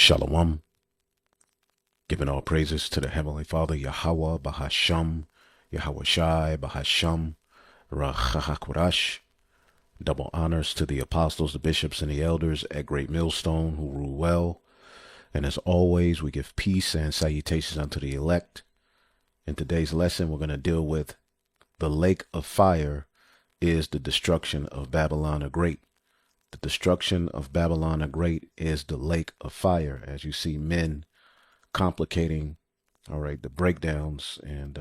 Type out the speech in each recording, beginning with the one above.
Shalom, giving all praises to the Heavenly Father, Yahweh, Bahasham, Yahweh Shai, Bahasham, Rachahakwarash. Double honors to the apostles, the bishops, and the elders at Great Millstone who rule well. And as always, we give peace and salutations unto the elect. In today's lesson, we're going to deal with the lake of fire is the destruction of Babylon the Great. The destruction of Babylon the Great is the lake of fire, as you see men complicating, all right, the breakdowns and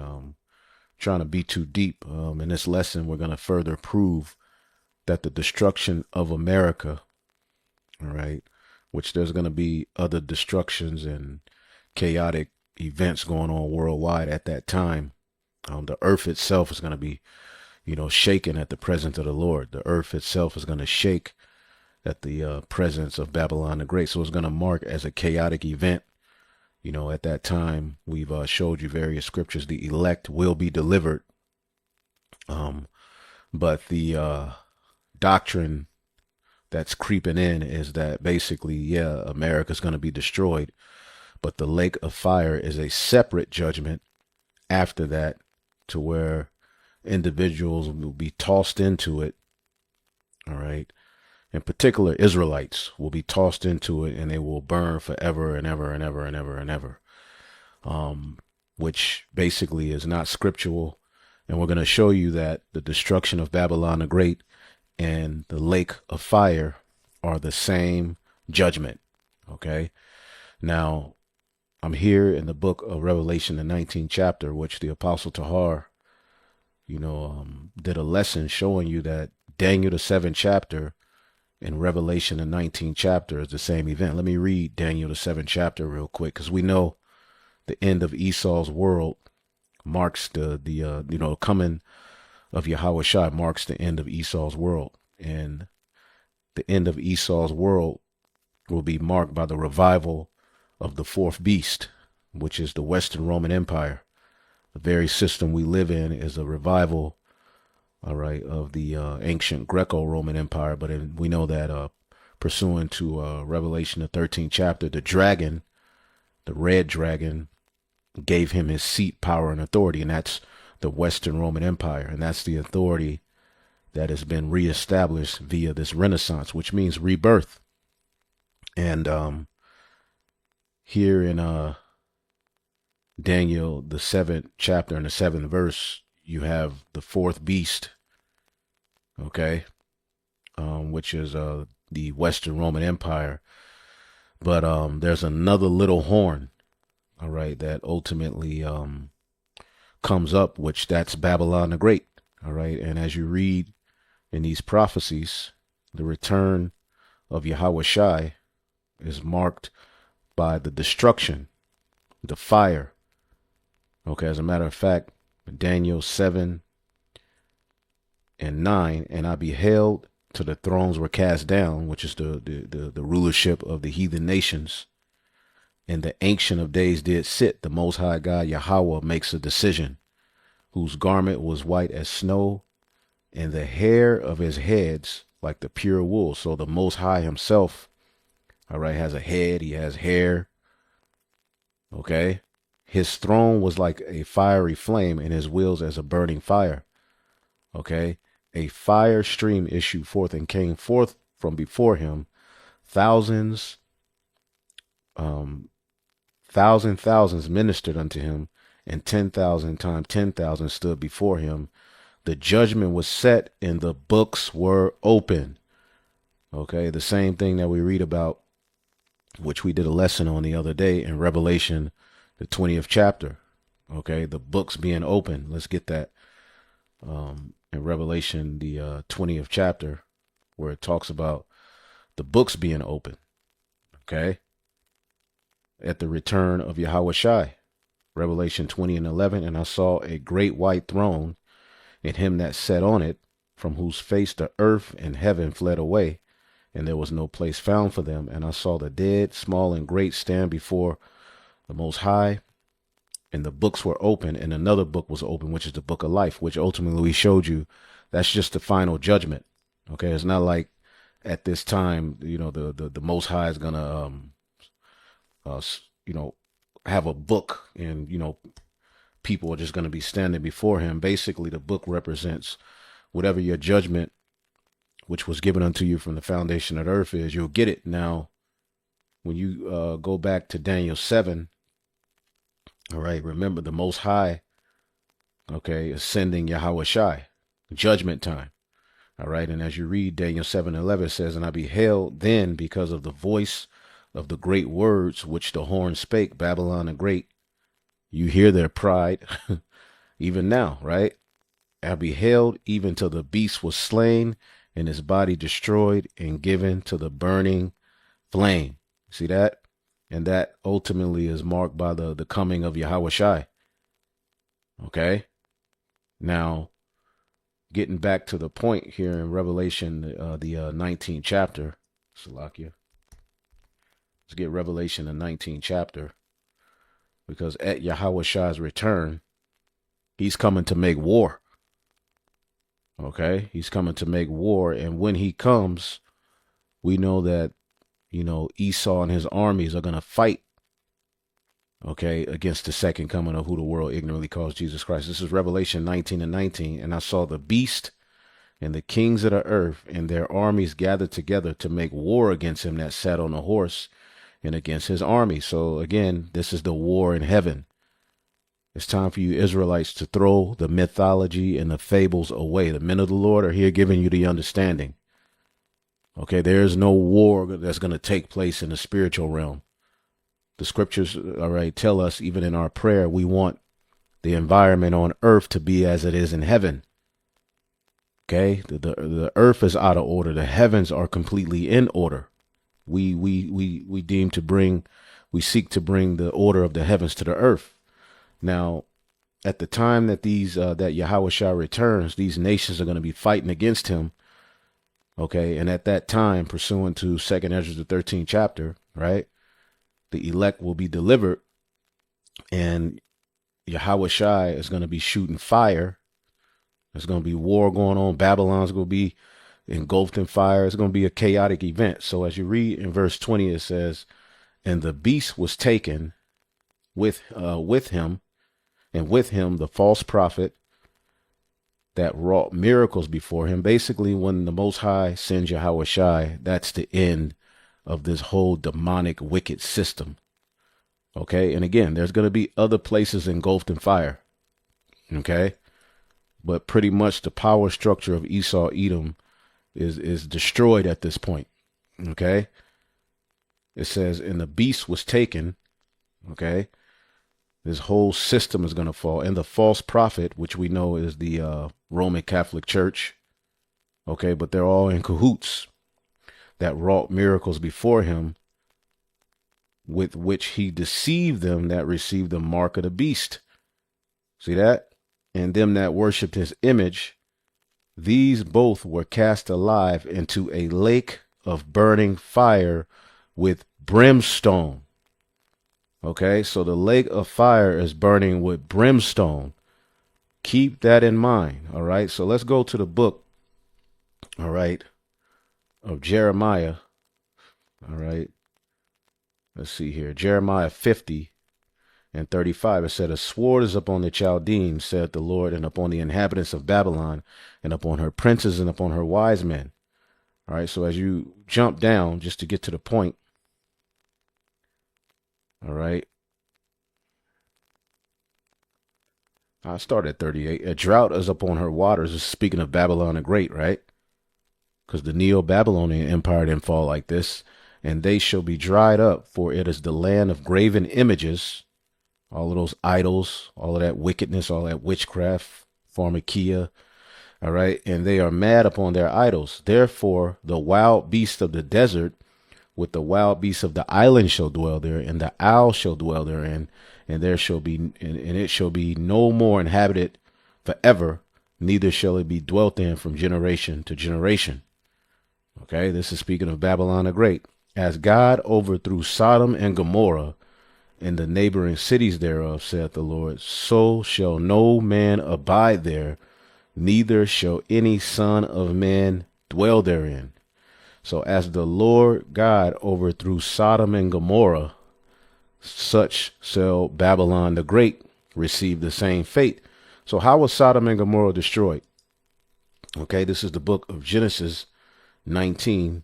trying to be too deep. In this lesson, we're going to further prove that the destruction of America, all right, which there's going to be other destructions and chaotic events going on worldwide at that time. The earth itself is going to be, shaken at the presence of the Lord. The earth itself is going to shake at the presence of Babylon the Great. So it's going to mark as a chaotic event. At that time, we've showed you various scriptures. The elect will be delivered. But the doctrine that's creeping in is that basically, America's going to be destroyed. But the lake of fire is a separate judgment after that, to where individuals will be tossed into it. All right. In particular, Israelites will be tossed into it, and they will burn forever and ever and ever and ever and ever, which basically is not scriptural. And we're going to show you that the destruction of Babylon the Great and the lake of fire are the same judgment. Okay. Now, I'm here in the book of Revelation, the 19th chapter, which the Apostle Tahar, did a lesson showing you that Daniel, the 7th chapter, in Revelation, the 19th chapter is the same event. Let me read Daniel, the 7th chapter real quick, because we know the end of Esau's world marks the coming of Yahweh Shai marks the end of Esau's world. And the end of Esau's world will be marked by the revival of the fourth beast, which is the Western Roman Empire. The very system we live in is a revival, all right, of the ancient Greco-Roman Empire. But we know that pursuant to Revelation, the 13th chapter, the dragon, the red dragon, gave him his seat, power, and authority. And that's the Western Roman Empire. And that's the authority that has been reestablished via this Renaissance, which means rebirth. And here in Daniel, the 7th chapter and the 7th verse, you have the fourth beast, okay, which is the Western Roman Empire. But there's another little horn, all right, that ultimately comes up, which that's Babylon the Great, all right. And as you read in these prophecies, the return of Yahweh Shai is marked by the destruction, the fire. Okay, as a matter of fact, Daniel 7 and 9, and I beheld till the thrones were cast down, which is the rulership of the heathen nations, and the Ancient of Days did sit. The Most High God Yahweh makes a decision, whose garment was white as snow, and the hair of his heads like the pure wool. So the Most High himself, all right, has a head, he has hair, okay? His throne was like a fiery flame, and his wheels as a burning fire. Okay. A fire stream issued forth and came forth from before him. Thousands ministered unto him, and 10,000 times 10,000 stood before him. The judgment was set, and the books were open. Okay. The same thing that we read about, which we did a lesson on the other day in Revelation, the 20th chapter. Okay, the books being open. Let's get that in Revelation, the 20th chapter, where it talks about the books being open. Okay, at the return of Yahweh Shai. Revelation 20 and 11. And I saw a great white throne, and him that sat on it, from whose face the earth and heaven fled away, and there was no place found for them. And I saw the dead, small and great, stand before the Most High, and the books were open, and another book was open, which is the book of life, which ultimately we showed you that's just the final judgment. Okay, it's not like at this time, the Most High is gonna you know, have a book and, people are just going to be standing before him. Basically, the book represents whatever your judgment, which was given unto you from the foundation of the earth, is. You'll get it. Now, when you go back to Daniel 7, all right, remember the Most High, okay, is sending Yahweh Shai, judgment time. All right, and as you read Daniel 7:11, it says, and I beheld then because of the voice of the great words which the horn spake, Babylon the great. You hear their pride even now, right? I beheld even till the beast was slain and his body destroyed and given to the burning flame. See that? And that ultimately is marked by the coming of Yahweh Shai. Okay. Now, getting back to the point here in Revelation, the 19th chapter, Salakia. Let's get Revelation, the 19th chapter, because at Yahweh Shai's return, he's coming to make war. Okay, he's coming to make war, and when he comes, we know that, Esau and his armies are going to fight, okay, against the second coming of who the world ignorantly calls Jesus Christ. This is Revelation 19:19, and I saw the beast and the kings of the earth and their armies gathered together to make war against him that sat on the horse and against his army. So again, this is the war in heaven. It's time for you Israelites to throw the mythology and the fables away. The men of the Lord are here giving you the understanding. Okay, there is no war that's going to take place in the spiritual realm. The scriptures, all right, tell us, even in our prayer, we want the environment on earth to be as it is in heaven. Okay, the earth is out of order. The heavens are completely in order. We seek to bring the order of the heavens to the earth. Now, at the time that that Yahweh Shai returns, these nations are going to be fighting against him. Okay, and at that time, pursuant to 2nd Ezra, the 13th chapter, right, the elect will be delivered, and Yahweh Shai is going to be shooting fire. There's going to be war going on. Babylon's going to be engulfed in fire. It's going to be a chaotic event. So as you read in verse 20, it says, and the beast was taken with him, and with him the false prophet that wrought miracles before him. Basically, when the Most High sends Yahweh Shai, that's the end of this whole demonic wicked system. Okay, and again, there's going to be other places engulfed in fire. Okay, but pretty much the power structure of Esau, Edom is destroyed at this point. Okay, it says, and the beast was taken. Okay, this whole system is going to fall. And the false prophet, which we know is the Roman Catholic Church. Okay, but they're all in cahoots, that wrought miracles before him, with which he deceived them that received the mark of the beast. See that? And them that worshipped his image, these both were cast alive into a lake of burning fire with brimstone. Okay, so the lake of fire is burning with brimstone. Keep that in mind. All right, so let's go to the book, all right, of Jeremiah. All right, let's see here. Jeremiah 50:35. It said, a sword is upon the Chaldeans, said the Lord, and upon the inhabitants of Babylon, and upon her princes, and upon her wise men. All right, so as you jump down, just to get to the point, all right, I start at 38. A drought is upon her waters. This is speaking of Babylon the Great, right? Because the Neo-Babylonian Empire didn't fall like this. And they shall be dried up, for it is the land of graven images. All of those idols, all of that wickedness, all that witchcraft, pharmakia. All right. And they are mad upon their idols. Therefore, the wild beasts of the desert with the wild beasts of the island shall dwell there, and the owl shall dwell therein, and there shall be, and it shall be no more inhabited forever, neither shall it be dwelt in from generation to generation. Okay, this is speaking of Babylon the Great. As God overthrew Sodom and Gamora and the neighboring cities thereof, saith the Lord, so shall no man abide there, neither shall any son of man dwell therein. So as the Lord God overthrew Sodom and Gomorrah, such shall Babylon the Great receive the same fate. So how was Sodom and Gomorrah destroyed? Okay, this is the book of Genesis 19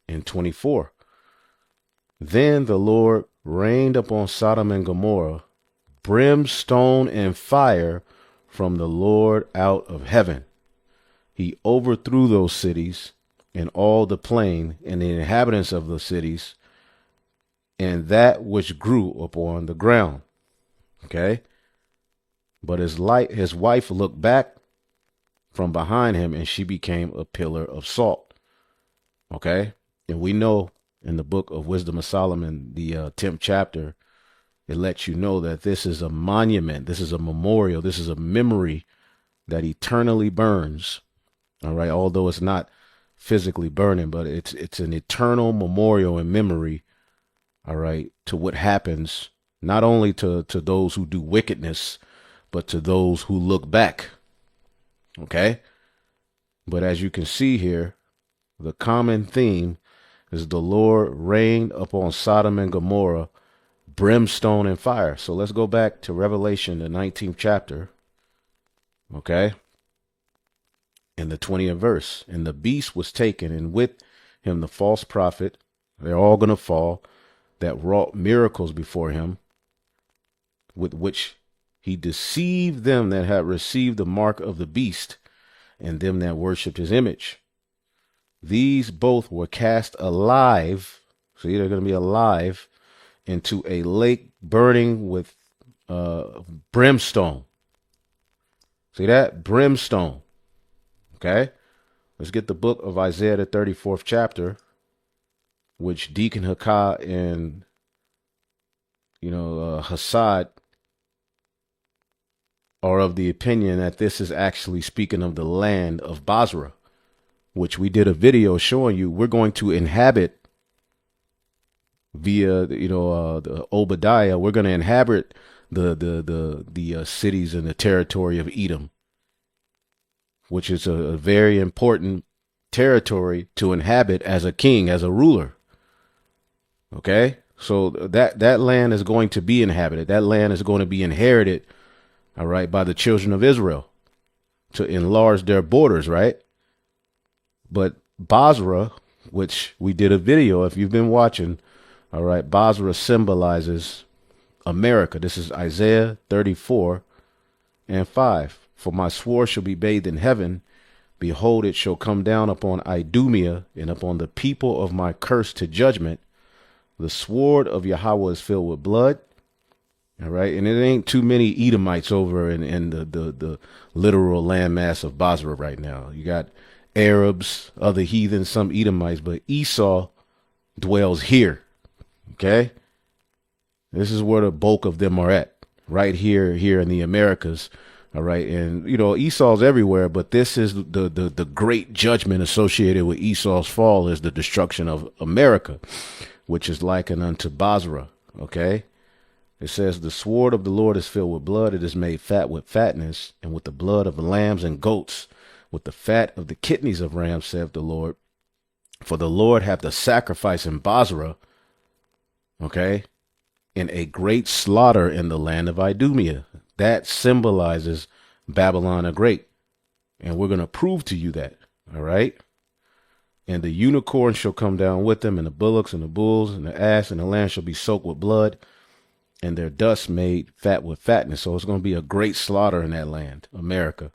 and 24. Then the Lord rained upon Sodom and Gomorrah brimstone and fire from the Lord out of heaven. He overthrew those cities and all the plain and the inhabitants of the cities and that which grew upon the ground. Okay. But his wife looked back from behind him and she became a pillar of salt. Okay. And we know in the book of Wisdom of Solomon, the 10th chapter, it lets you know that this is a monument. This is a memorial. This is a memory that eternally burns. All right. Although it's not physically burning, but it's an eternal memorial and memory. All right. To what happens, not only to those who do wickedness, but to those who look back. Okay. But as you can see here, the common theme is the Lord rained upon Sodom and Gomorrah brimstone and fire. So let's go back to Revelation, the 19th chapter. Okay. In the 20th verse. And the beast was taken, and with him the false prophet. They're all going to fall, that wrought miracles before him, with which he deceived them that had received the mark of the beast and them that worshipped his image. These both were cast alive. See, they're going to be alive into a lake burning with brimstone. See that? Brimstone. Okay. Let's get the book of Isaiah, the 34th chapter, which Deacon Hakah and, Hassad are of the opinion that this is actually speaking of the land of Basra, which we did a video showing you we're going to inhabit via, the Obadiah. We're going to inhabit the cities and the territory of Edom, which is a very important territory to inhabit as a king, as a ruler. Okay, so that land is going to be inhabited. That land is going to be inherited, all right, by the children of Israel to enlarge their borders, right? But Basra, which we did a video, if you've been watching, all right, Basra symbolizes America. This is Isaiah 34 and 5. For my sword shall be bathed in heaven. Behold, it shall come down upon Idumea and upon the people of my curse to judgment. The sword of Yahweh is filled with blood. All right. And it ain't too many Edomites over in the literal landmass of Basra right now. You got Arabs, other heathens, some Edomites, but Esau dwells here. Okay. This is where the bulk of them are at, right here in the Americas. All right. And, Esau's everywhere, but this is the great judgment associated with Esau's fall is the destruction of America, which is likened unto Basra. Okay. It says, the sword of the Lord is filled with blood. It is made fat with fatness, and with the blood of lambs and goats, with the fat of the kidneys of rams, saith the Lord. For the Lord hath the sacrifice in Basra. Okay. In a great slaughter in the land of Idumea. That symbolizes Babylon the Great. And we're going to prove to you that. All right. And the unicorn shall come down with them, and the bullocks and the bulls and the ass and the lamb shall be soaked with blood, and their dust made fat with fatness. So it's going to be a great slaughter in that land, America.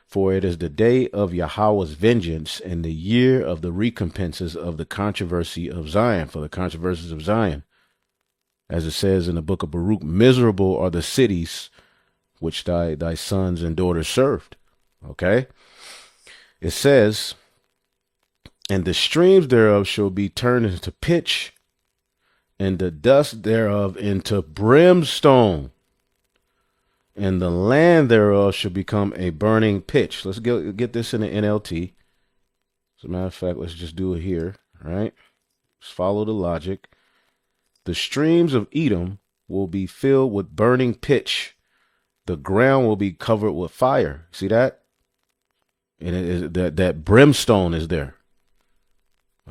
For it is the day of Yahweh's vengeance and the year of the recompenses of the controversy of Zion, for the controversies of Zion. As it says in the book of Baruch, miserable are the cities which thy sons and daughters served. Okay. It says, and the streams thereof shall be turned into pitch, and the dust thereof into brimstone, and the land thereof shall become a burning pitch. Let's get this in the NLT. As a matter of fact, let's just do it here. All right. Just follow the logic. The streams of Edom will be filled with burning pitch. The ground will be covered with fire. See that? And it is that brimstone is there.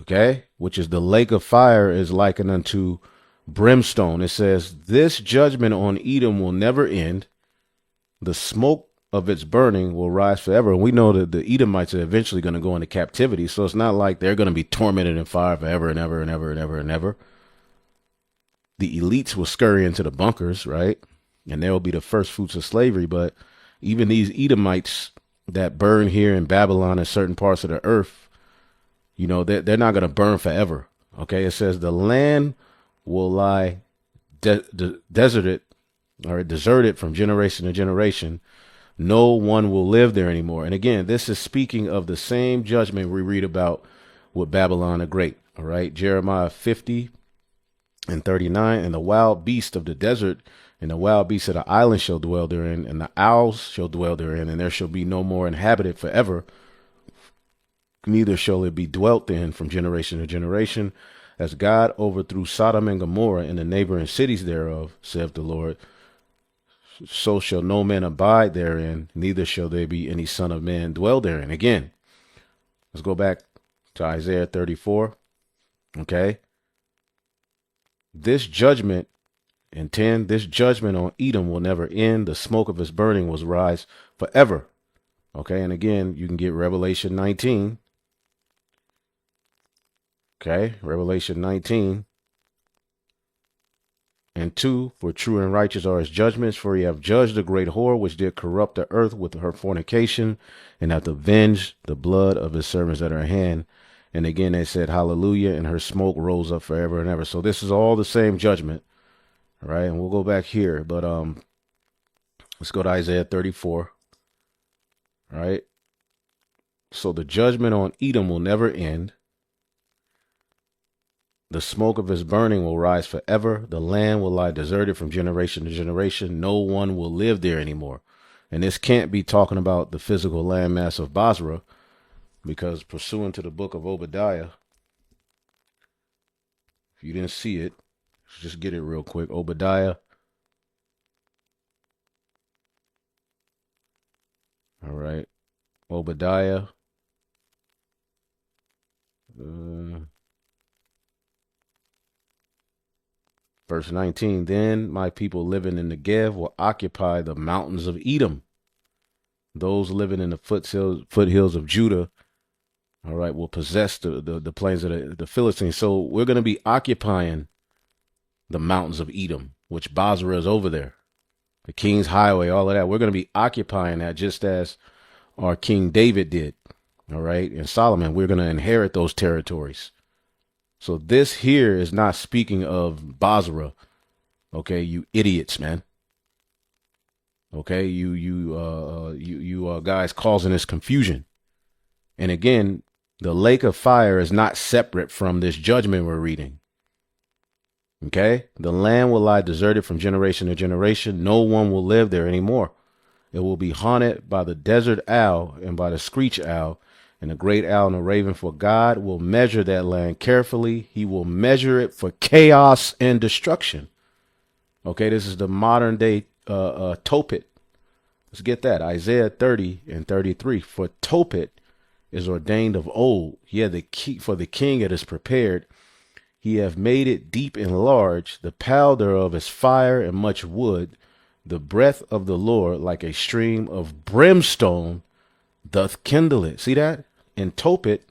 Okay. Which is the lake of fire is likened unto brimstone. It says, this judgment on Edom will never end. The smoke of its burning will rise forever. And we know that the Edomites are eventually going to go into captivity. So it's not like they're going to be tormented in fire forever and ever and ever and ever and ever. The elites will scurry into the bunkers, right? And they will be the first fruits of slavery. But even these Edomites that burn here in Babylon and certain parts of the earth, you know, they're not going to burn forever. Okay. It says the land will lie deserted or deserted from generation to generation. No one will live there anymore. And again, this is speaking of the same judgment we read about with Babylon the Great. All right. Jeremiah 50 and 39. And the wild beast of the desert and the wild beasts of the island shall dwell therein, and the owls shall dwell therein, and there shall be no more inhabited forever. Neither shall it be dwelt in from generation to generation. As God overthrew Sodom and Gomorrah and the neighboring cities thereof, saith the Lord, so shall no man abide therein, neither shall there be any son of man dwell therein. Again, let's go back to Isaiah 34. Okay. This judgment in 10, this judgment on Edom will never end. The smoke of his burning will rise forever. Okay. And again, you can get Revelation 19. Okay. Revelation 19. And 2, for true and righteous are his judgments, for he hath judged the great whore which did corrupt the earth with her fornication, and hath avenged the blood of his servants at her hand. And again they said, hallelujah, and her smoke rose up forever and ever. So this is all the same judgment. All right, and we'll go back here, but let's go to Isaiah 34. All right. So the judgment on Edom will never end. The smoke of his burning will rise forever. The land will lie deserted from generation to generation. No one will live there anymore. And this can't be talking about the physical landmass of Basra, because pursuant to the book of Obadiah, if you didn't see it, just get it real quick. Obadiah. All right. Obadiah. Verse 19, then my people living in the Negev will occupy the mountains of Edom. Those living in the foothills of Judah, all right, will possess the plains of the Philistines. So we're going to be occupying the mountains of Edom, which Basra is over there. The King's Highway, all of that. We're going to be occupying that just as our King David did, all right, and Solomon. We're going to inherit those territories. So this here is not speaking of Basra. Okay, you idiots, man. Okay, you guys causing this confusion. And again, the lake of fire is not separate from this judgment we're reading. Okay, the land will lie deserted from generation to generation. No one will live there anymore. It will be haunted by the desert owl and by the screech owl and the great owl and the raven, for God will measure that land carefully. He will measure it for chaos and destruction. Okay, this is the modern day Tophet. Let's get that. Isaiah 30 and 33. For Tophet is ordained of old. Yeah, for the king it is prepared. He hath made it deep and large. The pile thereof is fire and much wood. The breath of the Lord, like a stream of brimstone, doth kindle it. See that? In Tophet.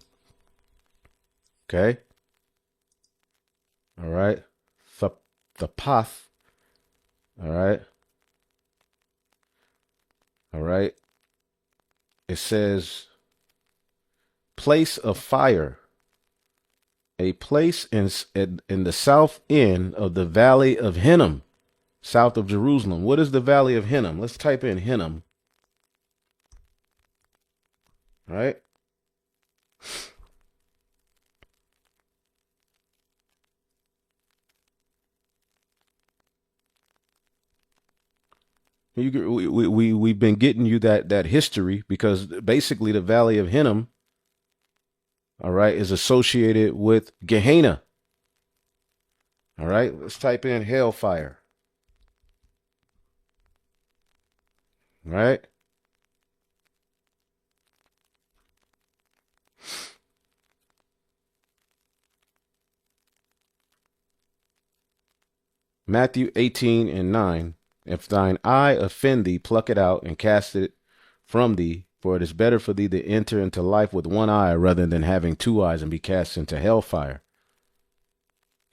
Okay. All right. The path. All right. All right. It says, place of fire. A place in the south end of the valley of Hinnom, south of Jerusalem. What is the valley of Hinnom? Let's type in Hinnom. All right. We've been getting you that history, because basically the valley of Hinnom, all right, is associated with Gehenna. All right, let's type in hellfire. All right. Matthew 18:9. If thine eye offend thee, pluck it out and cast it from thee. For it is better for thee to enter into life with one eye rather than having two eyes and be cast into hellfire.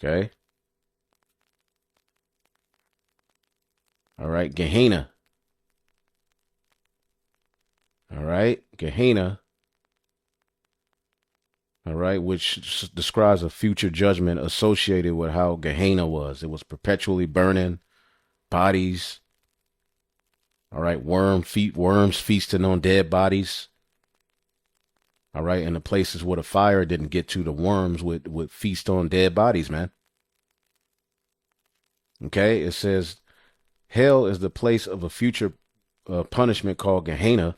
Okay. All right. Gehenna. All right. Gehenna. All right. Which describes a future judgment associated with how Gehenna was. It was perpetually burning bodies. All right. Worms feasting on dead bodies. All right. And the places where the fire didn't get to, the worms would feast on dead bodies, man. Okay. It says hell is the place of a future punishment called Gehenna.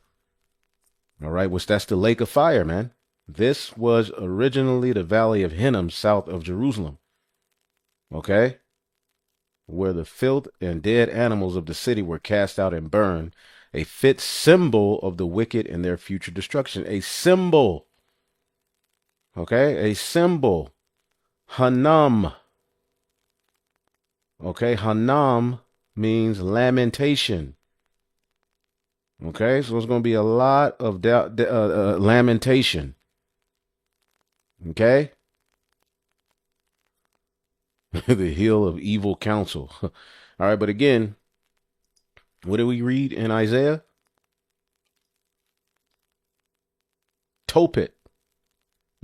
All right. Which that's the lake of fire, man. This was originally the valley of Hinnom, south of Jerusalem. Okay. Where the filth and dead animals of the city were cast out and burned, a fit symbol of the wicked and their future destruction. A symbol. Okay, a symbol. Hanam. Okay, Hanam means lamentation. Okay, so it's going to be a lot of lamentation. Okay. The hill of evil counsel. All right, but again, what do we read in Isaiah? Tophet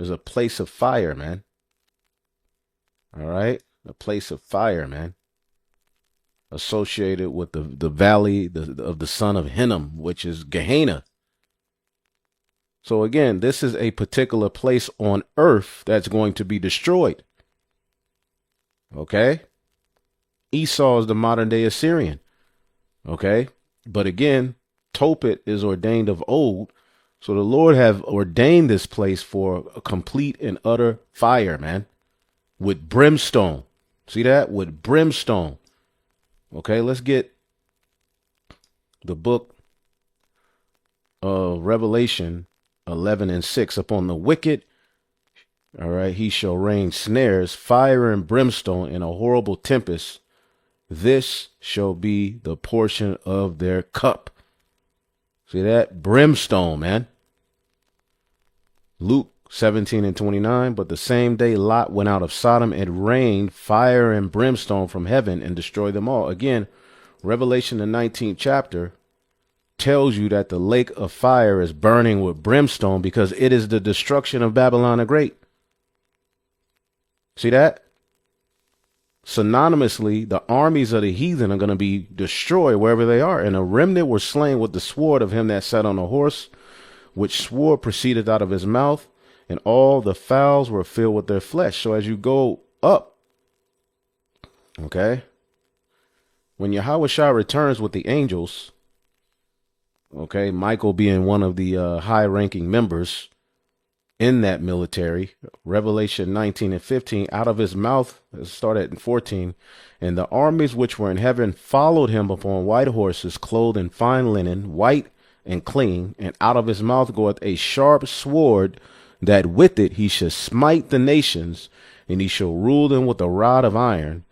is a place of fire, man. All right, a place of fire, man. Associated with the valley of the son of Hinnom, which is Gehenna. So again, this is a particular place on earth that's going to be destroyed. Okay. Esau is the modern day Assyrian. Okay. But again, Tophet is ordained of old. So the Lord have ordained this place for a complete and utter fire, man. With brimstone. See that? With brimstone. Okay. Let's get the book of Revelation 11:6. Upon the wicked, all right, he shall rain snares, fire and brimstone in a horrible tempest. This shall be the portion of their cup. See that? Brimstone, man. Luke 17:29. But the same day Lot went out of Sodom, and rained fire and brimstone from heaven and destroyed them all. Again, Revelation, the 19th chapter, tells you that the lake of fire is burning with brimstone because it is the destruction of Babylon the Great. See that? Synonymously, the armies of the heathen are going to be destroyed wherever they are. And a remnant were slain with the sword of him that sat on a horse, which sword proceeded out of his mouth, and all the fowls were filled with their flesh. So as you go up, okay, when Yahushua returns with the angels, okay, Michael being one of the high-ranking members in that military, Revelation 19:15, out of his mouth, started in 14, and the armies which were in heaven followed him upon white horses, clothed in fine linen, white and clean, and out of his mouth goeth a sharp sword, that with it he shall smite the nations, and he shall rule them with a rod of iron,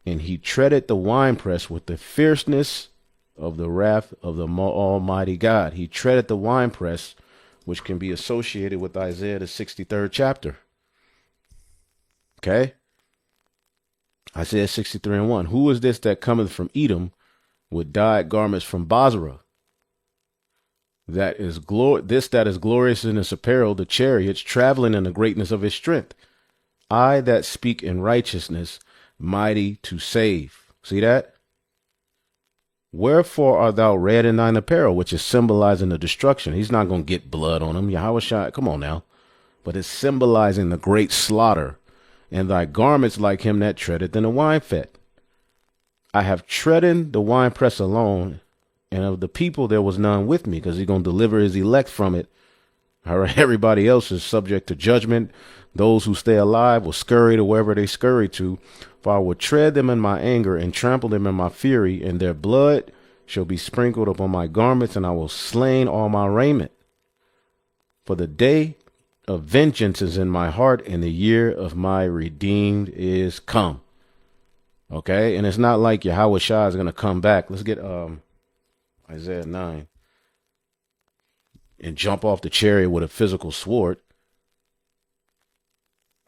and he treaded the winepress with the fierceness of the wrath of the Almighty God. He treaded the winepress, which can be associated with Isaiah, the 63rd chapter. Okay. Isaiah 63:1. Who is this that cometh from Edom with dyed garments from Basra? That is that is glorious in his apparel, the chariots traveling in the greatness of his strength. I that speak in righteousness, mighty to save. See that? Wherefore art thou red in thine apparel, which is symbolizing the destruction. He's not going to get blood on him. Yahushua, come on now. But it's symbolizing the great slaughter. And thy garments like him that treadeth in the winefat. I have trodden the winepress alone, and of the people there was none with me, because he's going to deliver his elect from it. All right, everybody else is subject to judgment. Those who stay alive will scurry to wherever they scurry to. For I will tread them in my anger and trample them in my fury, and their blood shall be sprinkled upon my garments, and I will slain all my raiment. For the day of vengeance is in my heart, and the year of my redeemed is come. Okay. And it's not like Yahweh Shah is going to come back. Let's get Isaiah 9 and jump off the chariot with a physical sword.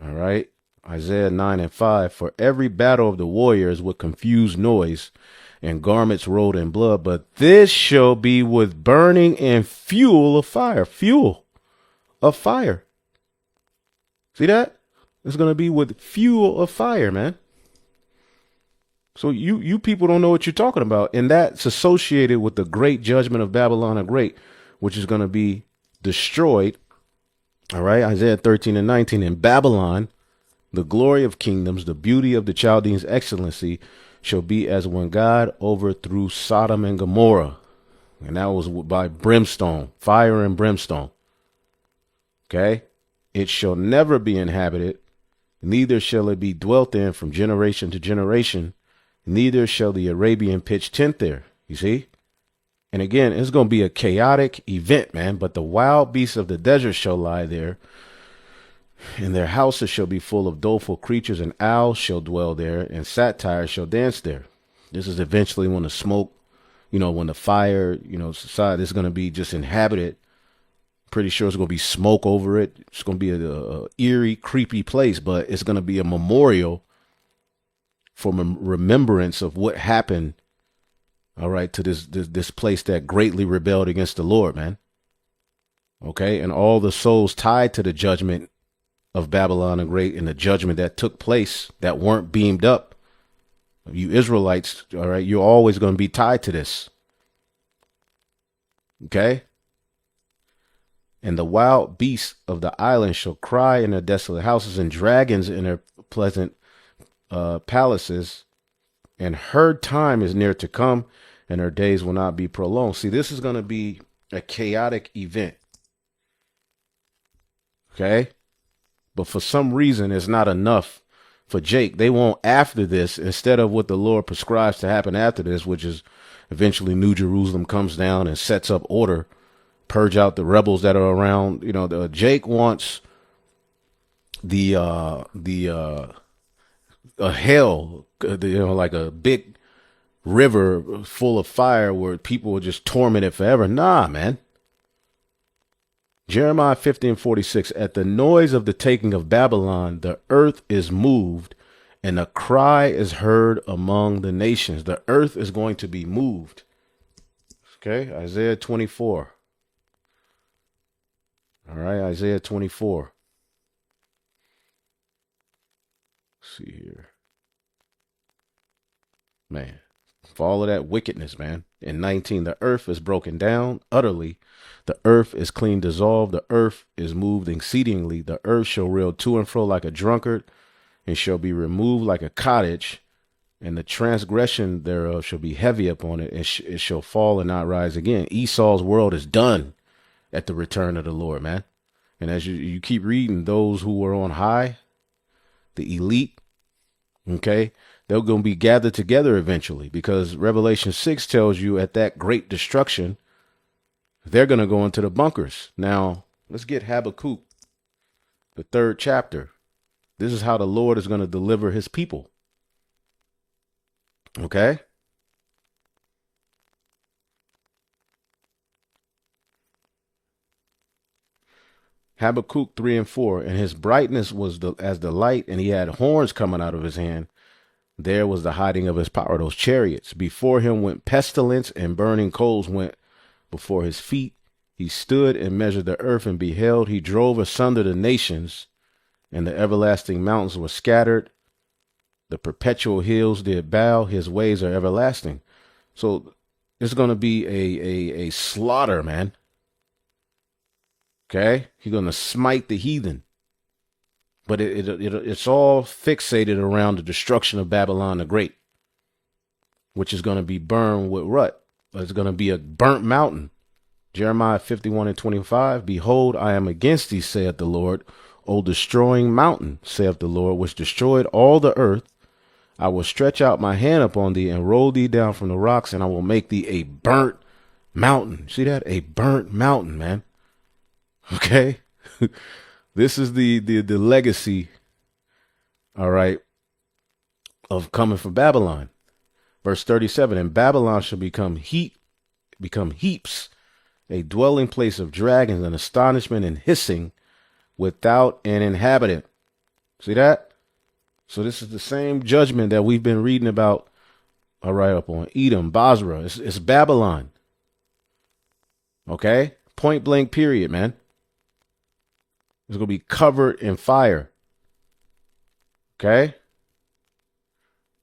All right. Isaiah 9 and 5. For every battle of the warriors with confused noise and garments rolled in blood, but this shall be with burning and fuel of fire. Fuel of fire. See that? It's going to be with fuel of fire, man. So you people don't know what you're talking about. And that's associated with the great judgment of Babylon the Great, which is going to be destroyed. All right. Isaiah 13 and 19. In Babylon, the glory of kingdoms, the beauty of the Chaldeans' excellency shall be as when God overthrew Sodom and Gomorrah. And that was by brimstone, fire and brimstone. Okay. It shall never be inhabited, neither shall it be dwelt in from generation to generation. Neither shall the Arabian pitch tent there. You see? And again, it's going to be a chaotic event, man. But the wild beasts of the desert shall lie there, and their houses shall be full of doleful creatures, and owls shall dwell there, and satyrs shall dance there. This is eventually when the smoke, when the fire, society is going to be just inhabited. Pretty sure it's going to be smoke over it. It's going to be a eerie, creepy place, but it's going to be a memorial for remembrance of what happened, all right, to this place that greatly rebelled against the Lord, man. Okay, and all the souls tied to the judgment of Babylon the Great and the judgment that took place that weren't beamed up. You Israelites, all right, you're always going to be tied to this. Okay? And the wild beasts of the island shall cry in their desolate houses, and dragons in their pleasant palaces, and her time is near to come, and her days will not be prolonged. See, this is going to be a chaotic event. Okay? But for some reason, it's not enough for Jake. They want after this, instead of what the Lord prescribes to happen after this, which is eventually New Jerusalem comes down and sets up order, purge out the rebels that are around. Jake wants a hell, like a big river full of fire where people are just tormented forever. Nah, man. Jeremiah 50 and 46. At the noise of the taking of Babylon, the earth is moved, and a cry is heard among the nations. The earth is going to be moved. Okay, Isaiah 24. All right, Isaiah 24. Let's see here. Man, for all of that wickedness, man. In 19, the earth is broken down utterly. The earth is clean dissolved. The earth is moved exceedingly. The earth shall reel to and fro like a drunkard, and shall be removed like a cottage. And the transgression thereof shall be heavy upon it, and it shall fall and not rise again. Esau's world is done at the return of the Lord, man. And as you keep reading, those who were on high, the elite, okay, they're going to be gathered together eventually, because Revelation 6 tells you at that great destruction, they're going to go into the bunkers. Now, let's get Habakkuk, the 3rd chapter. This is how the Lord is going to deliver his people. Okay? Habakkuk 3 and 4. And his brightness was as the light, and he had horns coming out of his hand. There was the hiding of his power, those chariots. Before him went pestilence, and burning coals went before his feet. He stood and measured the earth, and beheld. He drove asunder the nations, and the everlasting mountains were scattered. The perpetual hills did bow. His ways are everlasting. So it's going to be a slaughter, man. Okay? He's going to smite the heathen. But it's all fixated around the destruction of Babylon the Great, which is going to be burned with what? It's going to be a burnt mountain. Jeremiah 51 and 25. Behold, I am against thee, saith the Lord, O destroying mountain, saith the Lord, which destroyed all the earth. I will stretch out my hand upon thee and roll thee down from the rocks, and I will make thee a burnt mountain. See that? A burnt mountain, man. Okay? This is the legacy, all right, of coming from Babylon. Verse 37, and Babylon shall become heaps, a dwelling place of dragons and astonishment and hissing without an inhabitant. See that? So this is the same judgment that we've been reading about, all right, up on Edom, Basra. It's Babylon. Okay? Point blank period, man. It's going to be covered in fire. Okay?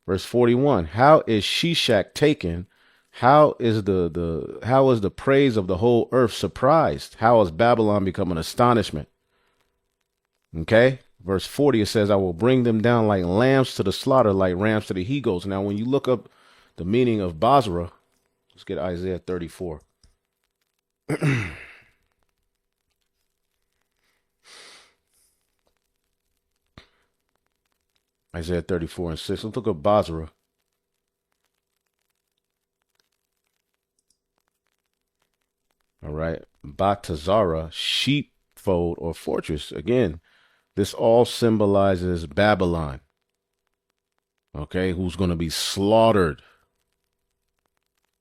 Verse 41. How is Shishak taken? How is the praise of the whole earth surprised? How has Babylon become an astonishment? Okay? Verse 40, it says, I will bring them down like lambs to the slaughter, like rams to the he-goats. Now, when you look up the meaning of Basra, let's get Isaiah 34. Isaiah 34 and 6. Let's look up Basra. All right. Batazara, sheepfold or fortress. Again, this all symbolizes Babylon. Okay, who's going to be slaughtered.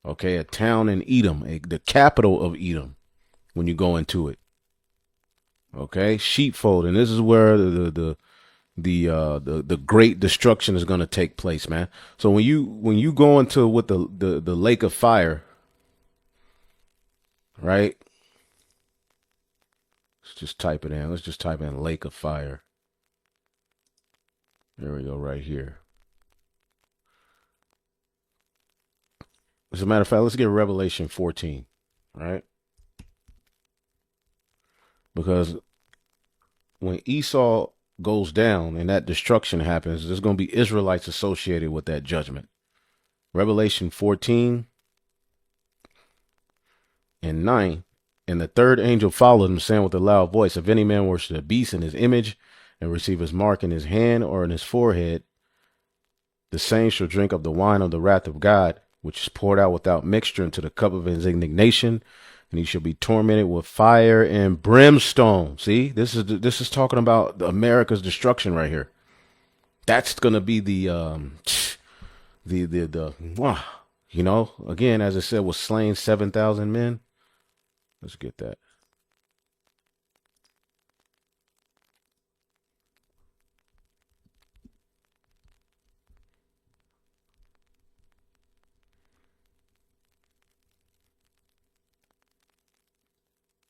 Okay, a town in Edom, the capital of Edom, when you go into it. Okay, sheepfold, and this is where the great destruction is going to take place, man. So when you go into with the lake of fire, right? Let's just type it in. Let's just type in lake of fire. There we go, right here. As a matter of fact, let's get Revelation 14, right? Because when Esau goes down and that destruction happens, there's going to be Israelites associated with that judgment. Revelation 14 and 9. And the third angel followed him, saying with a loud voice, if any man worship the beast in his image and receive his mark in his hand or in his forehead, the same shall drink of the wine of the wrath of God, which is poured out without mixture into the cup of his indignation, and he shall be tormented with fire and brimstone. See, this is talking about America's destruction right here. That's gonna be you know, again, as I said, was slain 7,000 men. Let's get that.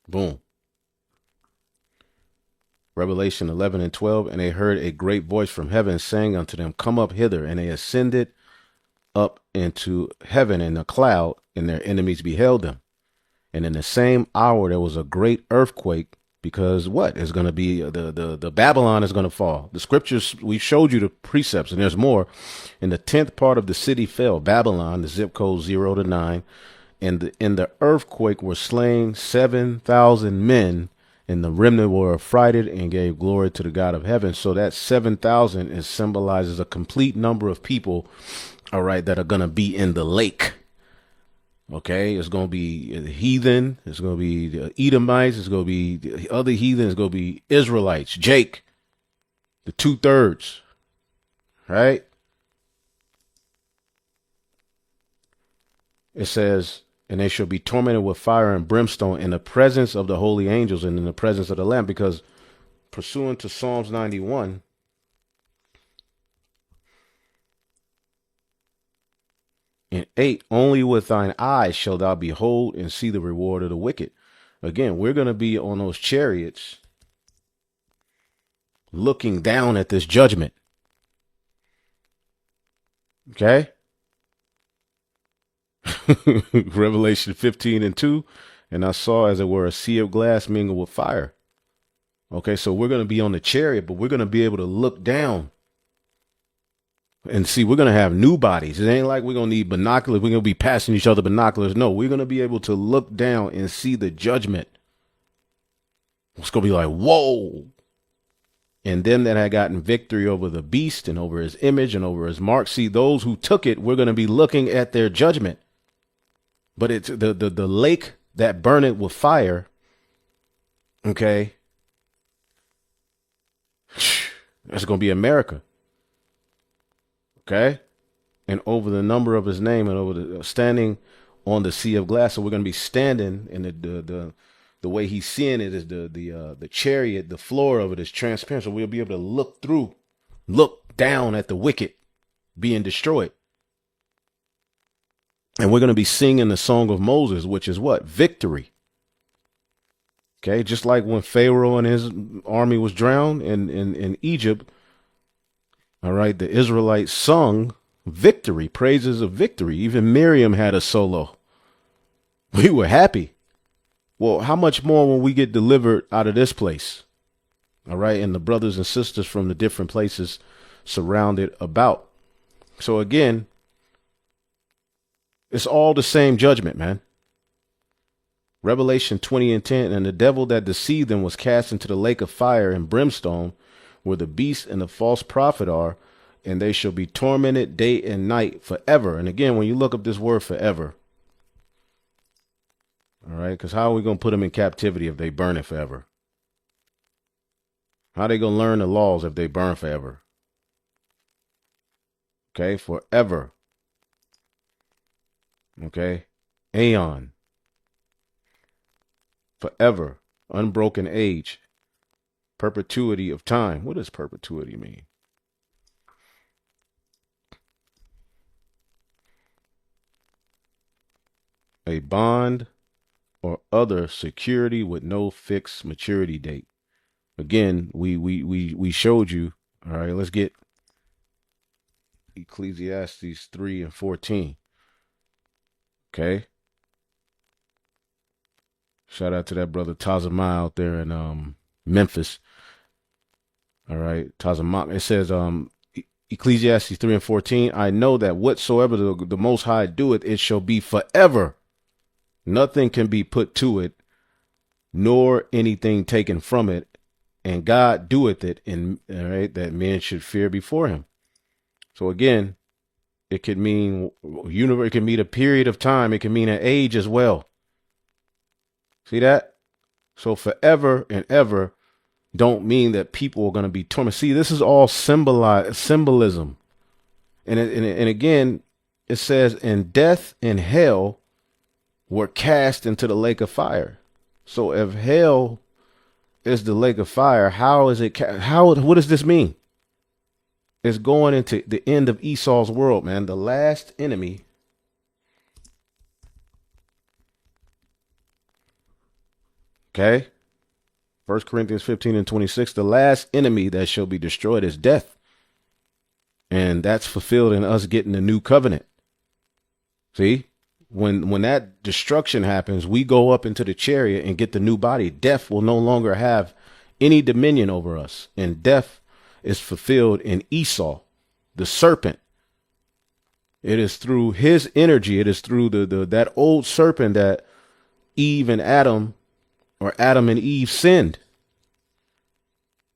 Boom. Revelation 11 and 12. And they heard a great voice from heaven saying unto them, come up hither. And they ascended up into heaven in a cloud, and their enemies beheld them. And in the same hour there was a great earthquake, because what is going to be the Babylon is going to fall. The scriptures, we showed you the precepts, and there's more. And the 10th part of the city fell, Babylon, the zip code 0 to 9. And in the earthquake were slain 7,000 men, and the remnant were affrighted and gave glory to the God of heaven. So that 7,000 is symbolizes a complete number of people, all right, that are going to be in the lake. Okay, it's going to be the heathen. It's going to be the Edomites. It's going to be the other heathen. It's going to be Israelites. Jake, the 2/3, right? It says, and they shall be tormented with fire and brimstone in the presence of the holy angels and in the presence of the Lamb, because pursuant to Psalms 91, and 8, only with thine eyes shall thou behold and see the reward of the wicked. Again, we're going to be on those chariots looking down at this judgment. Okay? Revelation 15 and 2. And I saw as it were a sea of glass mingled with fire. Okay, so we're going to be on the chariot, but we're going to be able to look down and see. We're going to have new bodies. It ain't like we're going to need binoculars. We're going to be passing each other binoculars. No, we're going to be able to look down and see the judgment. It's going to be like, whoa. And them that had gotten victory over the beast and over his image and over his mark. See, those who took it, we're going to be looking at their judgment. But it's the lake that burneth with fire. Okay. That's going to be America. Okay. And over the number of his name and over the standing on the sea of glass. So we're going to be standing in the way he's seeing it is the chariot, the floor of it is transparent. So we'll be able to look down at the wicked being destroyed. And we're going to be singing the song of Moses, which is what? Victory. Okay, just like when Pharaoh and his army was drowned in Egypt, all right, the Israelites sung victory, praises of victory. Even Miriam had a solo. We were happy. Well, how much more when we get delivered out of this place? All right, and the brothers and sisters from the different places surrounded about. So again, it's all the same judgment, man. Revelation 20:10, and the devil that deceived them was cast into the lake of fire and brimstone, where the beast and the false prophet are, and they shall be tormented day and night forever. And again, when you look up this word forever, all right, because how are we going to put them in captivity if they burn it forever? How are they going to learn the laws if they burn forever? Okay, forever. Okay, aeon. Forever, unbroken age, perpetuity of time. What does perpetuity mean? A bond or other security with no fixed maturity date. Again, we showed you. All right, let's get Ecclesiastes 3:14. Okay. Shout out to that brother Tazama out there in Memphis. All right, Tazama. It says Ecclesiastes 3:14. I know that whatsoever the Most High doeth, it shall be forever. Nothing can be put to it, nor anything taken from it. And God doeth it, in all right, that men should fear before him. So again, it could mean universe. It can mean a period of time. It can mean an age as well. See that? So forever and ever don't mean that people are going to be tormented. See, this is all symbolism. And again, it says, and death and hell were cast into the lake of fire. So if hell is the lake of fire, how is it? What does this mean? It's going into the end of Esau's world, man. The last enemy. Okay. 1 Corinthians 15:26, the last enemy that shall be destroyed is death. And that's fulfilled in us getting the new covenant. See, when that destruction happens, we go up into the chariot and get the new body. Death will no longer have any dominion over us. And death is fulfilled in Esau, the serpent. It is through his energy. It is through that old serpent that Eve and Adam, or Adam and Eve, sinned.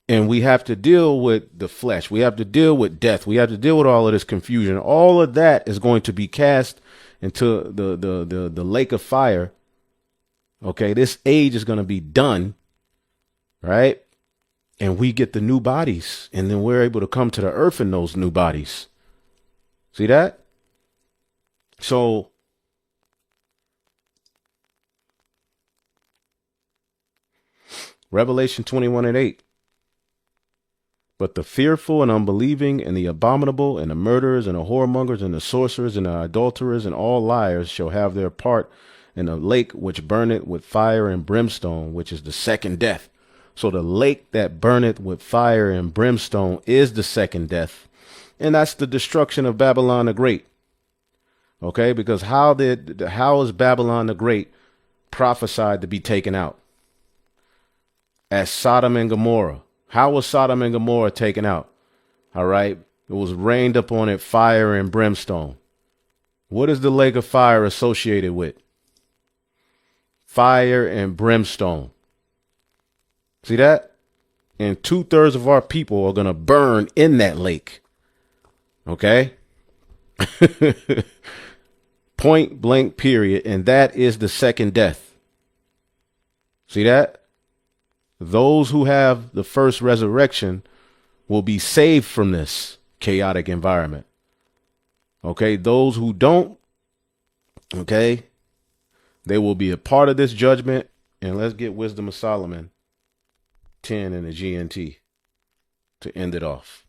And we have to deal with the flesh. We have to deal with death. We have to deal with all of this confusion. All of that is going to be cast into the lake of fire. Okay, this age is going to be done, right? And we get the new bodies, and then we're able to come to the earth in those new bodies. See that? So Revelation 21:8. But the fearful and unbelieving and the abominable and the murderers and the whoremongers and the sorcerers and the adulterers and all liars shall have their part in the lake which burneth with fire and brimstone, which is the second death. So the lake that burneth with fire and brimstone is the second death. And that's the destruction of Babylon the Great. Okay, because how is Babylon the Great prophesied to be taken out? As Sodom and Gomorrah. How was Sodom and Gomorrah taken out? All right. It was rained upon it fire and brimstone. What is the lake of fire associated with? Fire and brimstone. See that? And 2/3 of our people are going to burn in that lake. Okay. Point blank period. And that is the second death. See that? Those who have the first resurrection will be saved from this chaotic environment. Okay, those who don't, okay, they will be a part of this judgment. And let's get Wisdom of Solomon 10 in the GNT to end it off.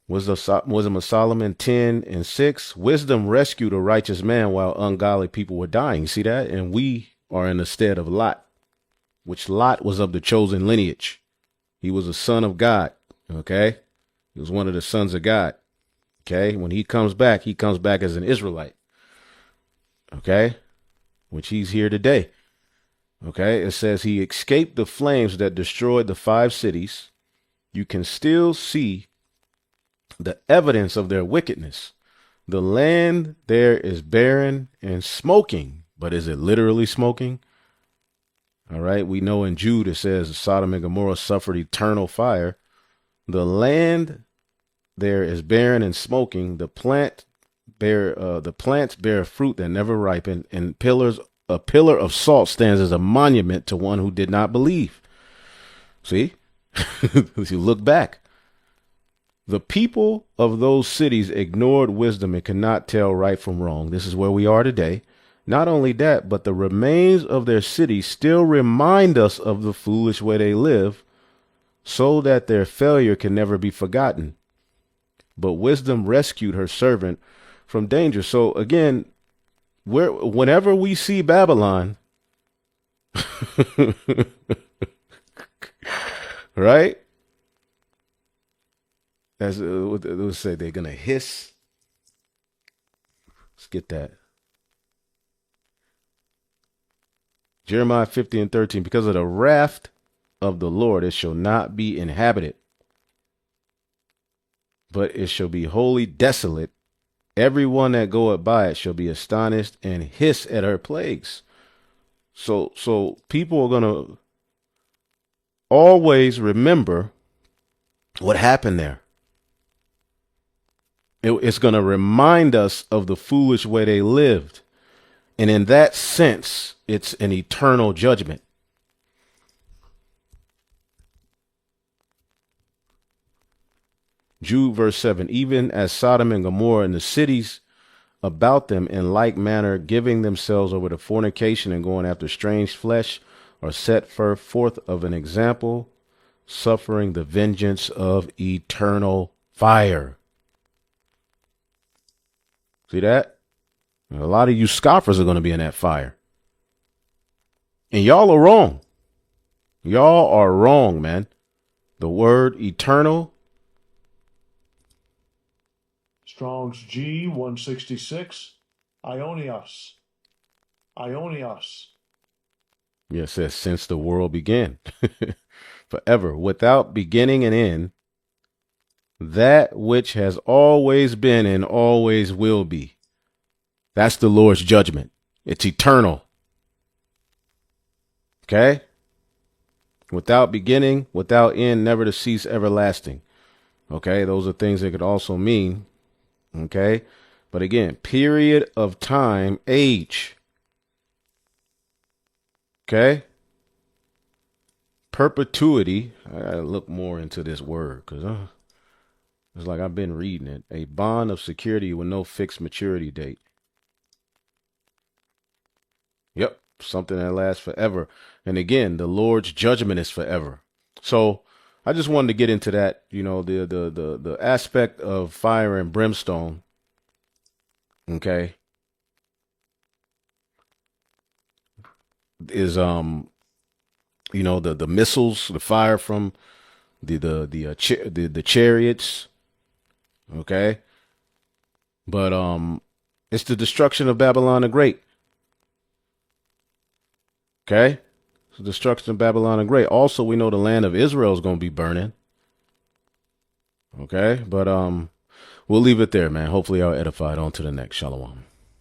Wisdom of Solomon 10 and 6. Wisdom rescued a righteous man while ungodly people were dying. You see that? And we are in the stead of Lot, which Lot was of the chosen lineage. He was a son of God. Okay. He was one of the sons of God. Okay. When he comes back as an Israelite. Okay. Which he's here today. Okay. It says he escaped the flames that destroyed the 5 cities. You can still see the evidence of their wickedness. The land there is barren and smoking, but is it literally smoking? All right. We know in Jude, it says Sodom and Gomorrah suffered eternal fire. The land there is barren and smoking. The plants bear fruit that never ripen, and a pillar of salt stands as a monument to one who did not believe. See, if you look back, the people of those cities ignored wisdom and could not tell right from wrong. This is where we are today. Not only that, but the remains of their cities still remind us of the foolish way they live, so that their failure can never be forgotten. But wisdom rescued her servant from danger. So again, whenever we see Babylon, right? As let's say they're gonna hiss. Let's get that. Jeremiah 50 and 13. Because of the wrath of the Lord, it shall not be inhabited, but it shall be wholly desolate. Everyone that goeth by it shall be astonished and hiss at her plagues. So people are gonna always remember what happened there. It's going to remind us of the foolish way they lived. And in that sense, it's an eternal judgment. Jude verse 7, even as Sodom and Gomorrah and the cities about them in like manner, giving themselves over to fornication and going after strange flesh, are set forth of an example, suffering the vengeance of eternal fire. See that? A lot of you scoffers are going to be in that fire. And y'all are wrong. Y'all are wrong, man. The word eternal. Strong's G 166. Ionios. Ionios. Yeah, it says since the world began. Forever, without beginning and end. That which has always been and always will be. That's the Lord's judgment. It's eternal. Okay? Without beginning, without end, never to cease, everlasting. Okay? Those are things that could also mean. Okay? But again, period of time, age. Okay? Perpetuity. I gotta look more into this word because it's like I've been reading it. A bond of security with no fixed maturity date. Yep. Something that lasts forever. And again, the Lord's judgment is forever. So I just wanted to get into that, the aspect of fire and brimstone. Okay. Is, the missiles, the fire from the chariots. Okay. But, it's the destruction of Babylon the Great. Okay. It's the destruction of Babylon the Great. Also, we know the land of Israel is going to be burning. Okay. But, we'll leave it there, man. Hopefully I'll edify it. On to the next. Shalom.